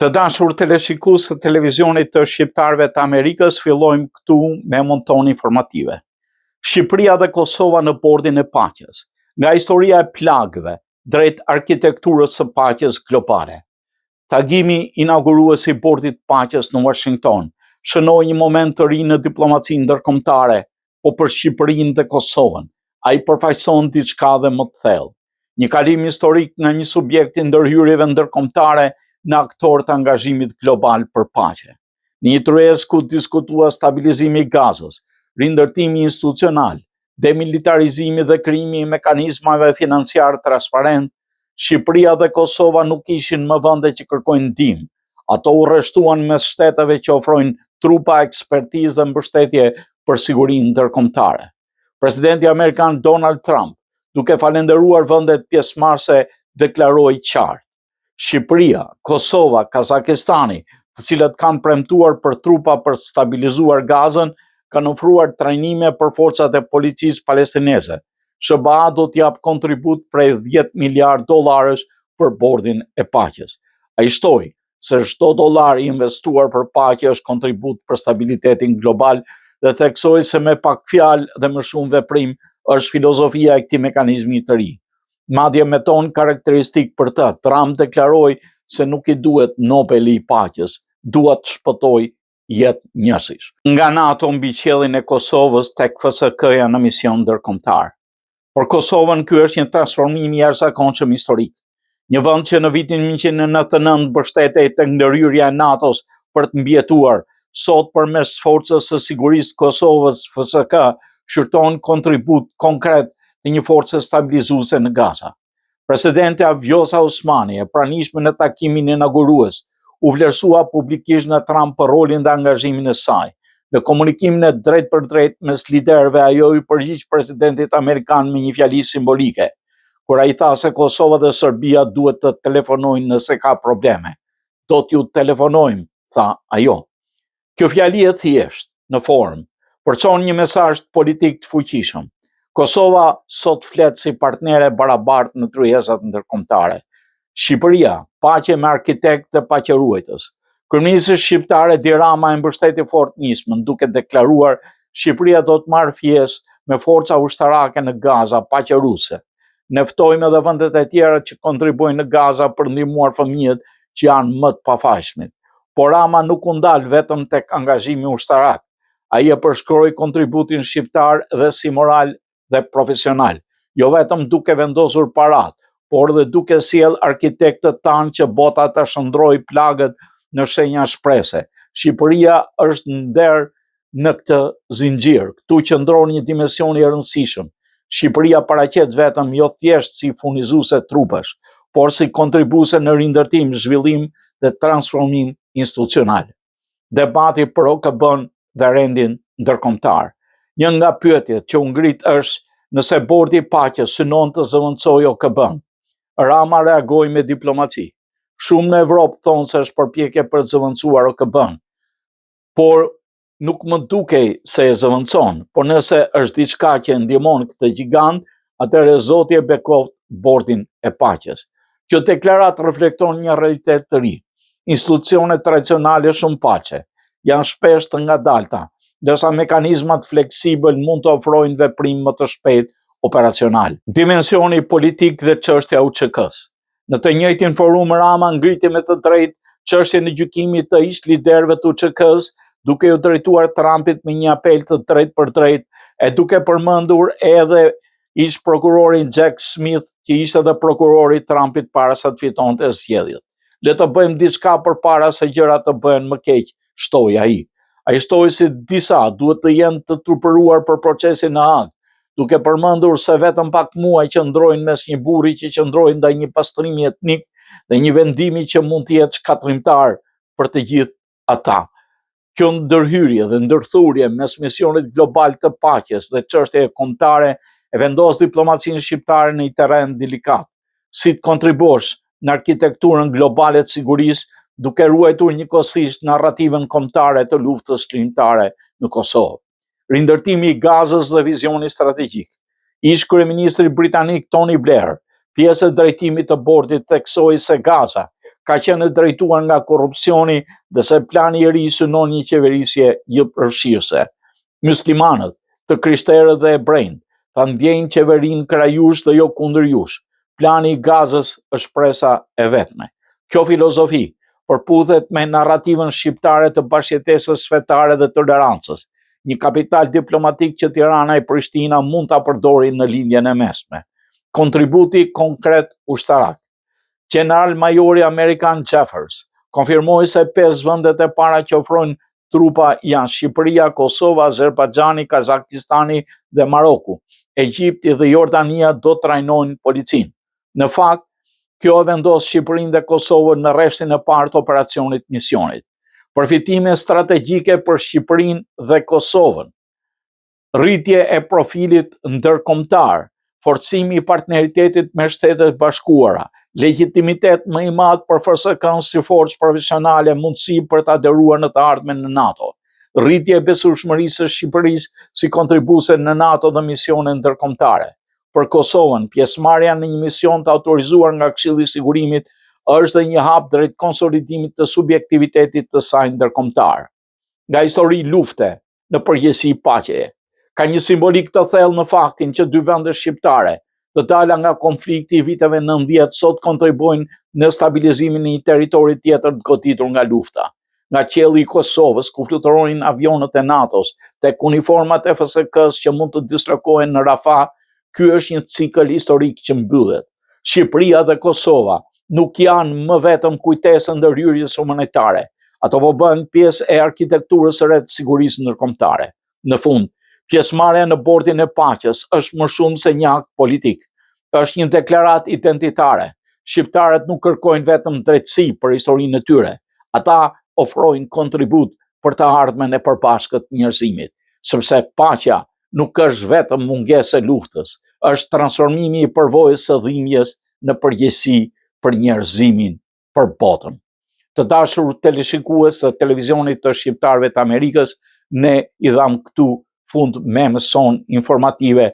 Të dashur teleshikues të televizionit të shqiptarëve të Amerikës, fillojmë këtu me monton informative. Shqipëria dhe Kosova në bordin e paqes, nga historia e plagëve drejt arkitekturës së paqes globale. Tagimi inaugurues i bordit paqes në Washington shënoi një moment të ri në diplomacinë ndërkombëtare, po për Shqipërinë dhe Kosovën, ai përfaqëson diçka dhe më të thellë. Një kalim historik nga një subjekt i ndërhyrjeve ndërkombëtare në aktor të angazhimit global për paqe. Në një tryezë ku diskutua stabilizimi i Gazës, rindërtimi institucional, demilitarizimi dhe krijimi i mekanizmave financiar transparent, Shqipëria dhe Kosova nuk ishin më vende që kërkojnë ndihmë. Ato u rreshtuan mes shteteve që ofrojnë trupa, ekspertizë dhe mbështetje për sigurinë ndërkombëtare. Presidenti amerikan Donald Trump, duke falenderuar vendet pjesëmarrëse, deklaroi qartë: Shqipëria, Kosova, Kazakistani, të cilët kanë premtuar për trupa për të stabilizuar Gazën, kanë ofruar trajnime për forcat e policisë palestineze. SBA do të jap kontribut prej $10 miliardë për bordin e paqes. Ai shtoi se çdo dollar i investuar për paqe është kontribut për stabilitetin global dhe theksoi se me pak fjalë dhe më shumë veprim është filozofia e këtij mekanizmi të ri. Madje me ton karakteristik për të, Trump deklaroi se nuk i duhet Nobeli i paqes, duhet të shpëtoj jetë njerëzish. Nga NATO mbi qiellin e Kosovës tek FSK-ja në mision ndërkombëtar. Por Kosovën ky është një transformim i jashtëzakonshëm historik. Një vend që në vitin 1999 mbështetej tek ndërhyrja e NATO-s për të mbijetuar, sot përmes forcës së sigurisë Kosovës FSK shërton kontribut konkret të një force stabilizuese në Gaza. Presidenti Vjosa Osmani e pranishme në takimin inaugurues u vlerësua publikisht nga Trump për rolin dhe angazhimin e saj. Në komunikimin e drejt për drejt mes liderëve, ajo i përgjigj presidentit amerikan me një fjali simbolike, kur ai tha se Kosova dhe Serbia duhet të telefonojnë nëse ka probleme. Do t'ju telefonojmë, tha ajo. Kjo fjali e thjesht, në formë, përçon një mesazh politik të fuqishëm. Kosova sot flet si partnere barabartë në tryezat ndërkombëtare. Shqipëria, paqe me arkitekt dhe paqeruajtës. Kryeministri shqiptar Edi Rama e mbështeti fort nismën, duke deklaruar Shqipëria do të marrë fjesë me forca ushtarake në Gaza paqeruese. Ne ftojmë edhe vendet e tjera që kontribuojnë në Gaza për ndihmuar fëmijët që janë më të pafajshmit. Por Rama nuk u ndal vetëm tek angazhimi ushtarak. Ai e përshkroi kontributin shqiptar dhe si moral dhe profesional, jo vetëm duke vendosur parat, por dhe duke sjell arkitektët tanë që bota të shndrojë plagët në shenja shprese. Shqipëria është nder në këtë zinxhir. Këtu qëndron një dimension i rëndësishëm. Shqipëria paraqet vetëm jo thjesht si furnizuese trupash, por si kontribuese në rindërtim, zhvillim dhe transformim institucional. Debati për OKB-n dhe rendin ndërkombëtar. Një nga pyetjet që u ngrit është nëse bordi i paqes synon të zëvendësojë OKB-n. Rama reagoi me diplomaci. Shumë në Evropë thonë se është përpjekje për të zëvendësuar OKB-n. Por nuk më dukej se e zëvendëson, por nëse është diçka që ndihmon këtë gjigant, atëherë Zoti e bekoft bordin e paqes. Kjo deklaratë reflekton një realitet të ri. Institucionet tradicionale shumë paqe janë shpesh të ngadalta, ndërsa mekanizmat fleksibël mund të ofrojnë veprim më të shpejt operacional. Dimensioni politik dhe çështja e UÇK-s. Në të njëjtin forum Rama ngriti me të drejtë çështjen e gjykimit të ish liderëve të UÇK-s, duke u drejtuar Trumpit me një apel të drejtë për drejtë, e duke përmendur edhe ish prokurorin Jack Smith, që ishte edhe prokurori i Trumpit para sa të fitonte zgjedhjet. Le të bëjmë diçka përpara se gjërat të bëhen më keq, shtoi ai. Ai shtoi se disa duhet të jenë të trupëruar për procesin në Hag, duke përmendur se vetëm pak muaj qëndrojnë mes një burri që qëndrojnë ndaj një pastrimi etnik dhe një vendimi që mund të jetë shkatrimtar për të gjithë ata. Kjo ndërhyrje dhe ndërthurje mes misionit global të paqes dhe çështjeve kombëtare e vendos diplomacinë shqiptare në një terren delikat. Si të kontribuosh në arkitekturën globale të sigurisë, duke ruajtur njëkohësisht narrativën kombëtare të luftës çlirimtare në Kosovë. Rindërtimi i Gazës dhe vizioni strategjik. Ish kryeministri britanik Tony Blair, pjesë e drejtimit të bordit, theksoi se Gaza ka qenë drejtuar nga korrupsioni dhe se plani I ri synon një qeverisje përfshirëse. Muslimanët, të krishterët dhe hebrejt ta ndjejnë qeverinë kraj jush dhe jo kundër jush. Plani I Gazës është presa e vetme. Kjo filozofi përputhet me narrativën shqiptare të bashkëjetesës fetare dhe tolerancës, një kapital diplomatik që Tirana e Prishtina mund ta përdorin në lindjen e mesme. Kontributi konkret ushtarak. General Majori Amerikan Jeffers konfirmoi se 5 vendet e para që ofrojnë trupa janë Shqipëria, Kosova, Azerbajxhani, Kazakistani dhe Maroku. Egjipti dhe Jordania do trajnojnë policinë. Në fakt, kjo e vendos Shqipërinë dhe Kosovën në rreshtin e parë të operacionit misionit. Përfitime strategjike për Shqipërinë dhe Kosovën. Rritje e profilit ndërkombëtar, forcimi I partneritetit me Shtetet Bashkuara, legitimitet më I madh për FSK-n si forcë profesionale, mundësi për të aderuar në të ardhmen në NATO. Rritje e besueshmërisë së Shqipërisë si kontribuese në NATO dhe misione ndërkombëtare. Për Kosovën, pjesëmarrja në një mision të autorizuar nga Këshilli I Sigurimit është dhe një hap drejt konsolidimit të subjektivitetit të saj ndërkombëtar. Nga histori lufte, në përgjithësi paqeje, ka një simbolik të thellë në faktin që 2 vende shqiptare të dala nga konflikti I viteve 90 sot kontribuojnë në stabilizimin e një territori tjetër të goditur nga lufta. Nga qielli I Kosovës ku fluturojnë avionët e NATO-s tek uniformat e FSK-s që mund të dislokohen në Rafah, ky është një cikël historik që mbyllet. Shqipëria dhe Kosova nuk janë më vetëm kujtesë ndërhyrjes humanitare, ato po bëhen pjesë e arkitekturës së re të sigurisë ndërkombëtare. Në fund, pjesëmarrja në bordin e paqes është më shumë se një akt politik. Është një deklaratë identitare. Shqiptarët nuk kërkojnë vetëm drejtësi për historinë e tyre. Ata ofrojnë kontribut për të ardhmen e përbashkët njerëzimit, sepse paqja nuk është vetëm mungesë e luftës, është transformimi I përvojës së dhimbjes në përgjegjësi për njerëzimin, për botën. Të dashur teleshikues të televizionit të shqiptarëve të Amerikës, ne I dham këtu fund memës son informative.